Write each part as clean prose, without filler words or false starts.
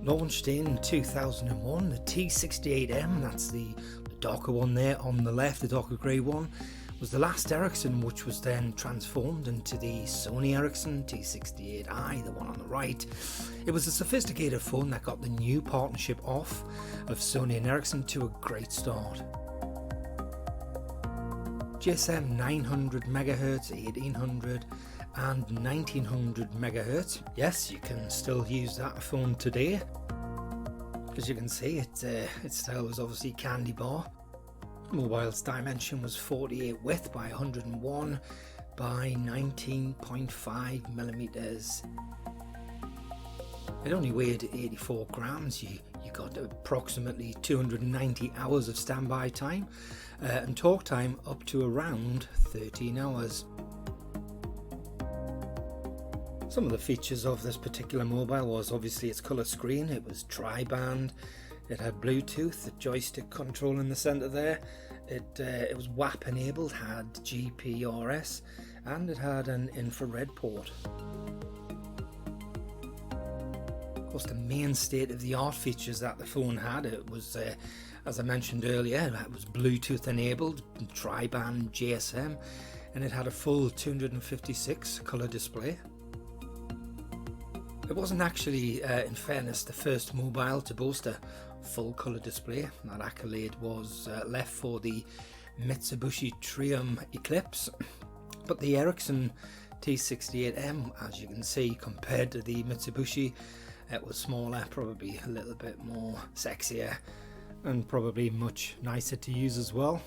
Launched in 2001, the T68m, that's the darker one there on the left, the darker grey one, was the last Ericsson, which was then transformed into the Sony Ericsson T68i, the one on the right. It was a sophisticated phone that got the new partnership off of Sony and Ericsson to a great start. GSM 900 MHz, 1800 and 1900 MHz. Yes, you can still use that phone today. As you can see, its style was obviously candy bar. Mobile's dimension was 48 width by 101 by 19.5 millimeters. It only weighed 84 grams. You got approximately 290 hours of standby time and talk time up to around 13 hours. Some of the features of this particular mobile was obviously its colour screen. It was tri-band, it had Bluetooth, the joystick control in the centre there, it was WAP enabled, had GPRS, and it had an infrared port. Of course, the main state-of-the-art features that the phone had, it was, as I mentioned earlier, it was Bluetooth enabled, tri-band GSM, and it had a full 256 colour display. It wasn't actually, in fairness, the first mobile to boast a full colour display. That accolade was left for the Mitsubishi Triumph Eclipse, but the Ericsson T68m, as you can see, compared to the Mitsubishi, it was smaller, probably a little bit more sexier, and probably much nicer to use as well.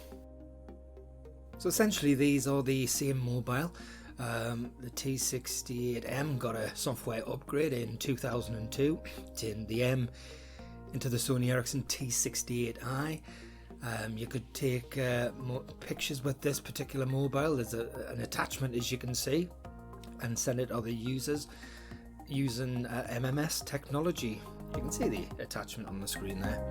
So essentially these are the same mobile. The T68m got a software upgrade in 2002, turned the M into the Sony Ericsson T68i. You could take pictures with this particular mobile. There's an attachment, as you can see, and send it to other users using MMS technology. You can see the attachment on the screen there.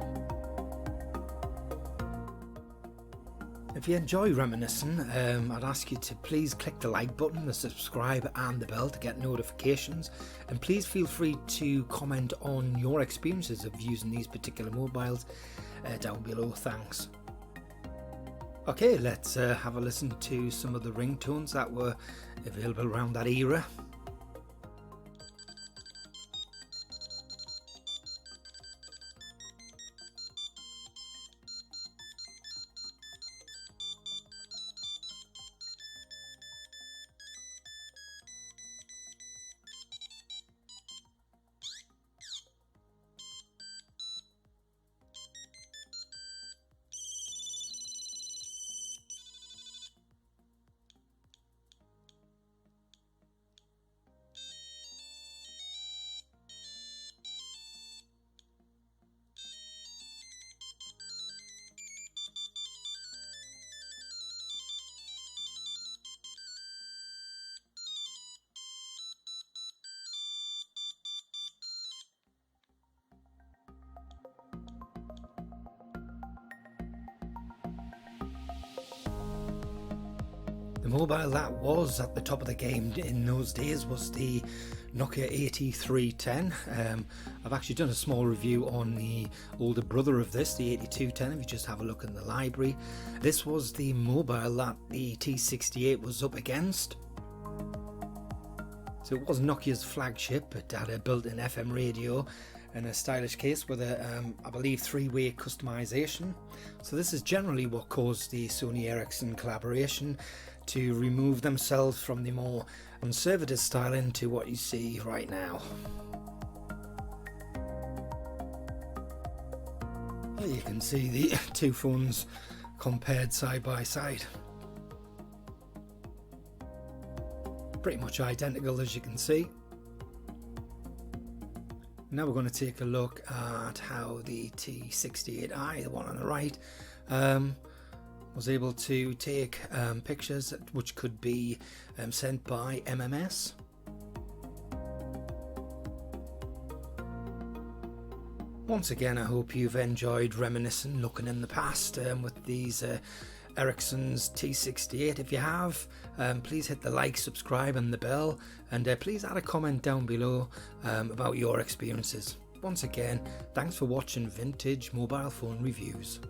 If you enjoy reminiscing, I'd ask you to please click the like button, the subscribe and the bell to get notifications, and please feel free to comment on your experiences of using these particular mobiles down below. Thanks. Okay, let's have a listen to some of the ringtones that were available around that era. The mobile that was at the top of the game in those days was the Nokia 8310. I've actually done a small review on the older brother of this, the 8210, if you just have a look in the library. This was the mobile that the T68 was up against. So it was Nokia's flagship. It had a built-in FM radio and a stylish case with a, I believe, 3-way customization. So this is generally what caused the Sony Ericsson collaboration to remove themselves from the more conservative style into what you see right now. Here you can see the two phones compared side by side. Pretty much identical, as you can see. Now we're going to take a look at how the T68i, the one on the right, was able to take pictures which could be sent by MMS. Once again, I hope you've enjoyed reminiscing, looking in the past with these Ericsson's T68. If you have, please hit the like, subscribe and the bell, and please add a comment down below about your experiences. once again, thanks for watching Vintage Mobile Phone Reviews.